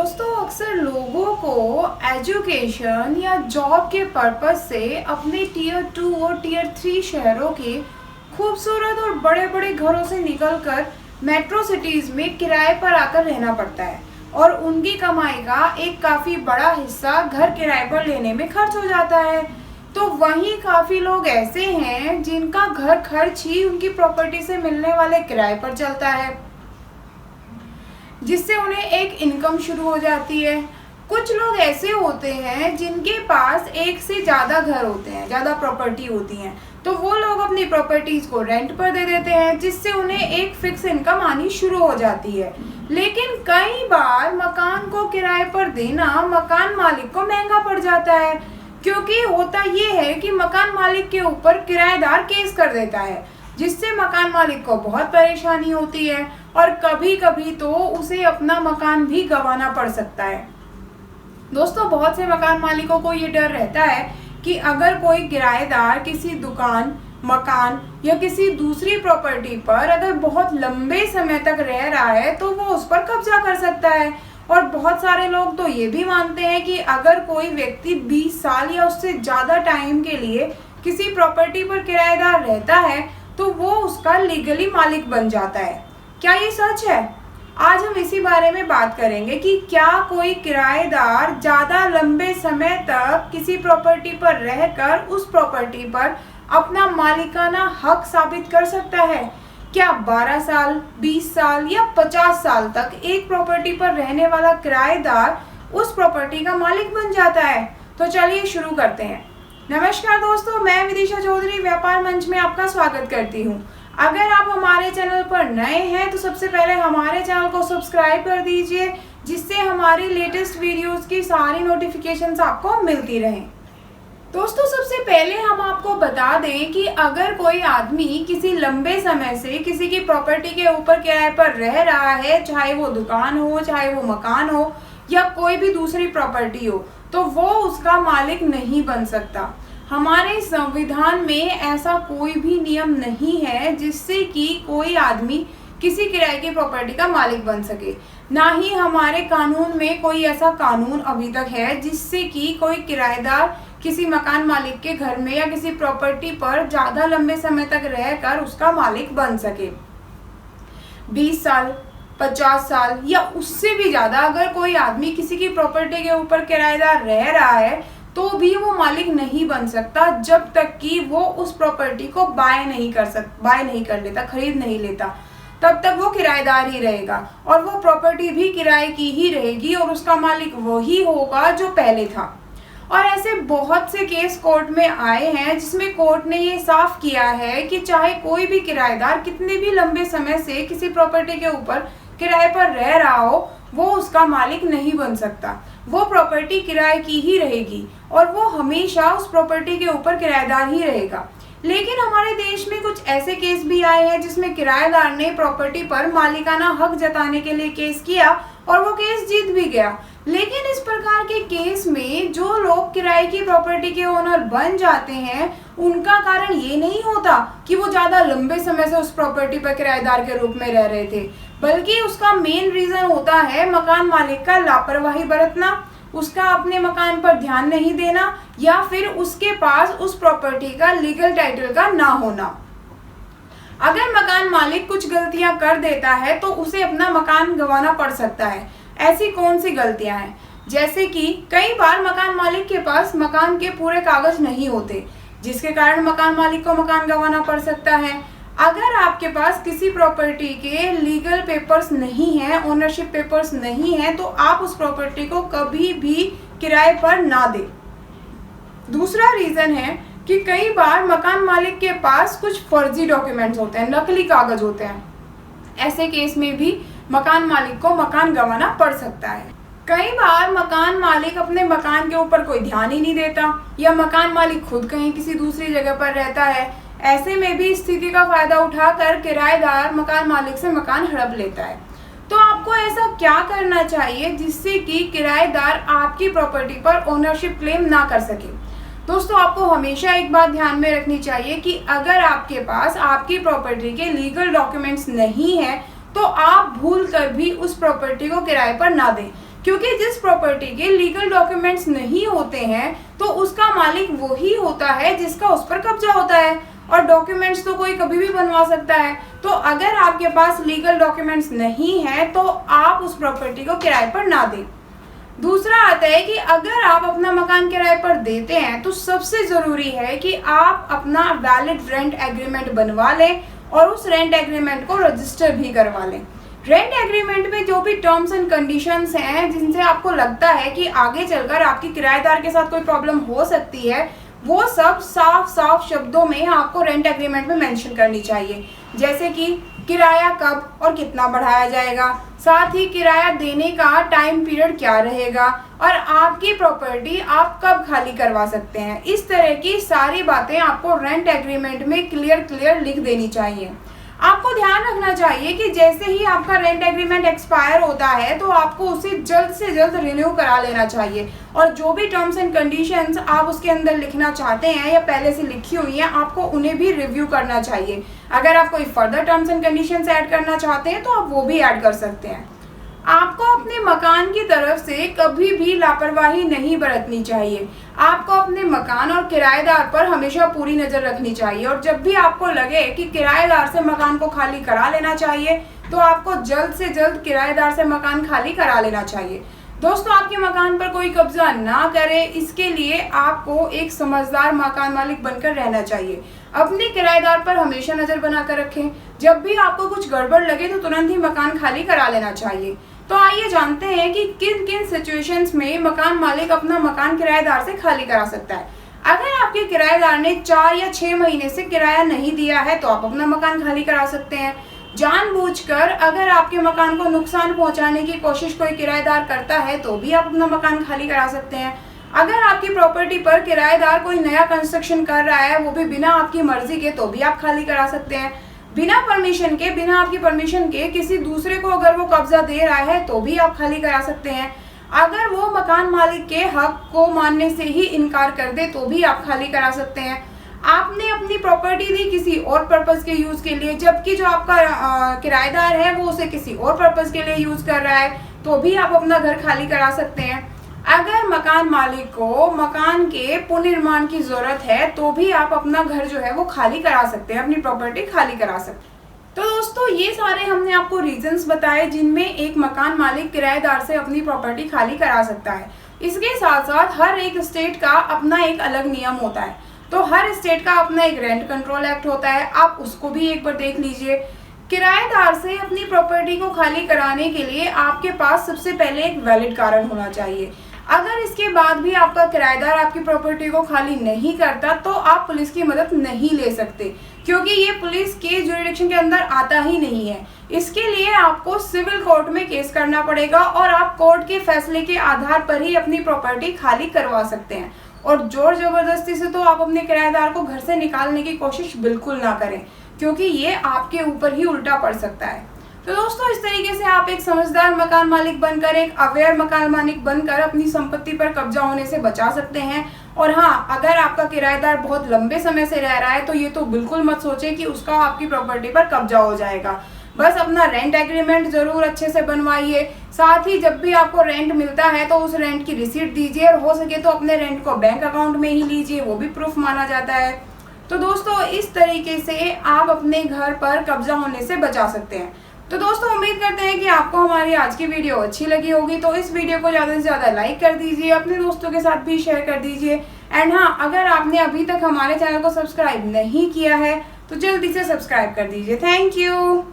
दोस्तों अक्सर लोगों को एजुकेशन या जॉब के पर्पस से अपने टीयर 2 और टीयर 3 शहरों के खूबसूरत और बड़े बड़े घरों से निकलकर मेट्रो सिटीज़ में किराए पर आकर रहना पड़ता है और उनकी कमाई का एक काफ़ी बड़ा हिस्सा घर किराए पर लेने में खर्च हो जाता है। तो वहीं काफ़ी लोग ऐसे हैं जिनका घर खर्च ही उनकी प्रॉपर्टी से मिलने वाले किराए पर चलता है, जिससे उन्हें एक इनकम शुरू हो जाती है। कुछ लोग ऐसे होते हैं जिनके पास एक से ज़्यादा घर होते हैं, ज़्यादा प्रॉपर्टी होती हैं, तो वो लोग अपनी प्रॉपर्टीज़ को रेंट पर दे देते हैं, जिससे उन्हें एक फिक्स इनकम आनी शुरू हो जाती है। लेकिन कई बार मकान को किराए पर देना मकान मालिक को महंगा पड़ जाता है, क्योंकि होता ये है कि मकान मालिक के ऊपर किराएदार केस कर देता है, जिससे मकान मालिक को बहुत परेशानी होती है और कभी कभी तो उसे अपना मकान भी गंवाना पड़ सकता है। दोस्तों बहुत से मकान मालिकों को ये डर रहता है कि अगर कोई किराएदार किसी दुकान, मकान या किसी दूसरी प्रॉपर्टी पर अगर बहुत लंबे समय तक रह रहा है तो वो उस पर कब्जा कर सकता है। और बहुत सारे लोग तो ये भी मानते हैं कि अगर कोई व्यक्ति 20 साल या उससे ज़्यादा टाइम के लिए किसी प्रॉपर्टी पर किराएदार रहता है तो वो उसका लीगली मालिक बन जाता है। क्या ये सच है? आज हम इसी बारे में बात करेंगे कि क्या कोई किराएदार ज़्यादा लंबे समय तक किसी प्रॉपर्टी पर रहकर उस प्रॉपर्टी पर अपना मालिकाना हक साबित कर सकता है। क्या 12 साल, 20 साल या 50 साल तक एक प्रॉपर्टी पर रहने वाला किराएदार उस प्रॉपर्टी का मालिक बन जाता है? तो चलिए शुरू करते हैं। नमस्कार दोस्तों, मैं विदिशा चौधरी व्यापार मंच में आपका स्वागत करती हूं। अगर आप हमारे चैनल पर नए हैं तो सबसे पहले हमारे चैनल को सब्सक्राइब कर दीजिए, जिससे हमारी लेटेस्ट वीडियोस की सारी नोटिफिकेशंस आपको मिलती रहें। दोस्तों सबसे पहले हम आपको बता दें कि अगर कोई आदमी किसी लंबे समय से किसी की प्रॉपर्टी के ऊपर किराए पर रह रहा है, चाहे वो दुकान हो, चाहे वो मकान हो या कोई भी दूसरी प्रॉपर्टी हो, तो वो उसका मालिक नहीं बन सकता। हमारे संविधान में ऐसा कोई भी नियम नहीं है जिससे कि कोई आदमी किसी किराए की प्रॉपर्टी का मालिक बन सके। ना ही हमारे कानून में कोई ऐसा कानून अभी तक है जिससे कि कोई किराएदार किसी मकान मालिक के घर में या किसी प्रॉपर्टी पर ज़्यादा लंबे समय तक रहकर उसका मालिक बन सके। 20 साल, 50 साल या उससे भी ज़्यादा अगर कोई आदमी किसी की प्रॉपर्टी के ऊपर किराएदार रह रहा है तो भी वो मालिक नहीं बन सकता जब तक कि वो उस प्रॉपर्टी को बाय नहीं कर लेता, खरीद नहीं लेता। तब तक वो किराएदार ही रहेगा और वो प्रॉपर्टी भी किराए की ही रहेगी और उसका मालिक वही होगा जो पहले था। और ऐसे बहुत से केस कोर्ट में आए हैं जिसमें कोर्ट ने ये साफ किया है कि चाहे कोई भी किराएदार कितने भी लंबे समय से किसी प्रॉपर्टी के ऊपर किराए पर रह रहा हो, वो उसका मालिक नहीं बन सकता। वो प्रॉपर्टी किराए की ही रहेगी और वो हमेशा उस प्रॉपर्टी के ऊपर किराएदार ही रहेगा। लेकिन हमारे देश में कुछ ऐसे केस भी आए हैं जिसमें किराएदार ने प्रॉपर्टी पर मालिकाना हक जताने के लिए केस किया और वो केस जीत भी गया। लेकिन इस प्रकार के केस में जो लोग किराए की प्रॉपर्टी के ओनर बन जाते हैं उनका कारण ये नहीं होता कि वो ज़्यादा लंबे समय से उस प्रॉपर्टी पर किराएदार के रूप में रह रहे थे, बल्कि उसका मेन रीज़न होता है मकान मालिक का लापरवाही बरतना, उसका अपने मकान पर ध्यान नहीं देना या फिर उसके पास उस प्रॉपर्टी का लीगल टाइटल का ना होना। अगर मकान मालिक कुछ गलतियां कर देता है तो उसे अपना मकान गंवाना पड़ सकता है। ऐसी कौन सी गलतियां हैं? जैसे कि कई बार मकान मालिक के पास मकान के पूरे कागज नहीं होते, जिसके कारण मकान मालिक को मकान गंवाना पड़ सकता है। अगर आपके पास किसी प्रॉपर्टी के लीगल पेपर्स नहीं हैं, ओनरशिप पेपर्स नहीं हैं, तो आप उस प्रॉपर्टी को कभी भी किराए पर ना दें। दूसरा रीज़न है कि कई बार मकान मालिक के पास कुछ फर्जी डॉक्यूमेंट्स होते हैं, नकली कागज होते हैं। ऐसे केस में भी मकान मालिक को मकान गंवाना पड़ सकता है। कई बार मकान मालिक अपने मकान के ऊपर कोई ध्यान ही नहीं देता या मकान मालिक खुद कहीं किसी दूसरी जगह पर रहता है। ऐसे में भी स्थिति का फायदा उठाकर किराएदार मकान मालिक से मकान हड़प लेता है। तो आपको ऐसा क्या करना चाहिए जिससे कि किराएदार आपकी प्रॉपर्टी पर ओनरशिप क्लेम ना कर सके? दोस्तों आपको हमेशा एक बात ध्यान में रखनी चाहिए कि अगर आपके पास आपकी प्रॉपर्टी के लीगल डॉक्यूमेंट्स नहीं है तो आप भूल कर भी उस प्रॉपर्टी को किराए पर ना दें, क्योंकि जिस प्रॉपर्टी के लीगल डॉक्यूमेंट्स नहीं होते हैं तो उसका मालिक वही होता है जिसका उस पर कब्जा होता है, और डॉक्यूमेंट्स तो कोई कभी भी बनवा सकता है। तो अगर आपके पास लीगल डॉक्यूमेंट्स नहीं है तो आप उस प्रॉपर्टी को किराए पर ना दें। दूसरा आता है कि अगर आप अपना मकान किराए पर देते हैं तो सबसे ज़रूरी है कि आप अपना वैलिड रेंट एग्रीमेंट बनवा लें और उस रेंट एग्रीमेंट को रजिस्टर भी करवा लें। रेंट एग्रीमेंट में जो भी टर्म्स एंड कंडीशंस हैं जिनसे आपको लगता है कि आगे चलकर आपकी किराएदार के साथ कोई प्रॉब्लम हो सकती है, वो सब साफ साफ शब्दों में आपको रेंट एग्रीमेंट में मेंशन करनी चाहिए। जैसे कि किराया कब और कितना बढ़ाया जाएगा, साथ ही किराया देने का टाइम पीरियड क्या रहेगा, और आपकी प्रॉपर्टी आप कब खाली करवा सकते हैं। इस तरह की सारी बातें आपको रेंट एग्रीमेंट में क्लियर लिख देनी चाहिए। आपको ध्यान रखना चाहिए कि जैसे ही आपका रेंट एग्रीमेंट एक्सपायर होता है तो आपको उसे जल्द से जल्द रिन्यू करा लेना चाहिए, और जो भी टर्म्स एंड कंडीशंस आप उसके अंदर लिखना चाहते हैं या पहले से लिखी हुई हैं, आपको उन्हें भी रिव्यू करना चाहिए। अगर आप कोई further terms and conditions add करना चाहते हैं तो आप वो भी ऐड कर सकते हैं। आपको अपने मकान की तरफ से कभी भी लापरवाही नहीं बरतनी चाहिए। आपको अपने मकान और किराएदार पर हमेशा पूरी नज़र रखनी चाहिए, और जब भी आपको लगे कि किराएदार से मकान को खाली करा लेना चाहिए तो आपको जल्द से जल्द किराएदार से मकान खाली करा लेना चाहिए। दोस्तों, आपके मकान पर कोई कब्जा ना करे, इसके लिए आपको एक समझदार मकान मालिक बनकर रहना चाहिए। अपने किराएदार पर हमेशा नज़र बनाकर रखें। जब भी आपको कुछ गड़बड़ लगे तो तुरंत ही मकान खाली करा लेना चाहिए। तो आइए जानते हैं कि किन किन सिचुएशंस में मकान मालिक अपना मकान किराएदार से खाली करा सकता है। अगर आपके किराएदार ने 4 या 6 महीने से किराया नहीं दिया है तो आप अपना मकान खाली करा सकते हैं। जानबूझकर अगर आपके मकान को नुकसान पहुंचाने की कोशिश कोई किराएदार करता है तो भी आप अपना मकान खाली करा सकते हैं। अगर आपकी प्रॉपर्टी पर किराएदार कोई नया कंस्ट्रक्शन कर रहा है, वो भी बिना आपकी मर्जी के, तो भी आप खाली करा सकते हैं। बिना आपकी परमिशन के किसी दूसरे को अगर वो कब्जा दे रहा है तो भी आप खाली करा सकते हैं। अगर वो मकान मालिक के हक को मानने से ही इनकार कर दे तो भी आप खाली करा सकते हैं। आपने अपनी प्रॉपर्टी दी किसी और पर्पस के यूज़ के लिए, जबकि जो आपका किराएदार है वो उसे किसी और पर्पस के लिए यूज़ कर रहा है, तो भी आप अपना घर खाली करा सकते हैं। अगर मकान मालिक को मकान के पुनर्निर्माण की ज़रूरत है तो भी आप अपना घर जो है वो खाली करा सकते हैं, अपनी प्रॉपर्टी खाली करा सकते हैं। तो दोस्तों, ये सारे हमने आपको रीजंस बताए जिनमें एक मकान मालिक किराएदार से अपनी प्रॉपर्टी खाली करा सकता है। इसके साथ साथ हर एक स्टेट का अपना एक अलग नियम होता है, तो हर स्टेट का अपना एक रेंट कंट्रोल एक्ट होता है, आप उसको भी एक बार देख लीजिए। किराएदार से अपनी प्रॉपर्टी को खाली कराने के लिए आपके पास सबसे पहले एक वैलिड कारण होना चाहिए। अगर इसके बाद भी आपका किराएदार आपकी प्रॉपर्टी को खाली नहीं करता तो आप पुलिस की मदद नहीं ले सकते, क्योंकि ये पुलिस के जुरिडिक्शन के अंदर आता ही नहीं है। इसके लिए आपको सिविल कोर्ट में केस करना पड़ेगा और आप कोर्ट के फैसले के आधार पर ही अपनी प्रॉपर्टी खाली करवा सकते हैं। और जोर जबरदस्ती से तो आप अपने किराएदार को घर से निकालने की कोशिश बिल्कुल ना करें, क्योंकि ये आपके ऊपर ही उल्टा पड़ सकता है। तो दोस्तों, इस तरीके से आप एक समझदार मकान मालिक बनकर, एक अवेयर मकान मालिक बनकर अपनी संपत्ति पर कब्जा होने से बचा सकते हैं। और हाँ, अगर आपका किराएदार बहुत लंबे समय से रह रहा है तो ये तो बिल्कुल मत सोचें कि उसका आपकी प्रॉपर्टी पर कब्जा हो जाएगा। बस अपना रेंट एग्रीमेंट जरूर अच्छे से बनवाइए। साथ ही जब भी आपको रेंट मिलता है तो उस रेंट की रिसीट दीजिए, और हो सके तो अपने रेंट को बैंक अकाउंट में ही लीजिए, वो भी प्रूफ माना जाता है। तो दोस्तों, इस तरीके से आप अपने घर पर कब्जा होने से बचा सकते हैं। तो दोस्तों, उम्मीद करते हैं कि आपको हमारी आज की वीडियो अच्छी लगी होगी। तो इस वीडियो को ज़्यादा से ज़्यादा लाइक कर दीजिए, अपने दोस्तों के साथ भी शेयर कर दीजिए। एंड हाँ, अगर आपने अभी तक हमारे चैनल को सब्सक्राइब नहीं किया है तो जल्दी से सब्सक्राइब कर दीजिए। Thank you.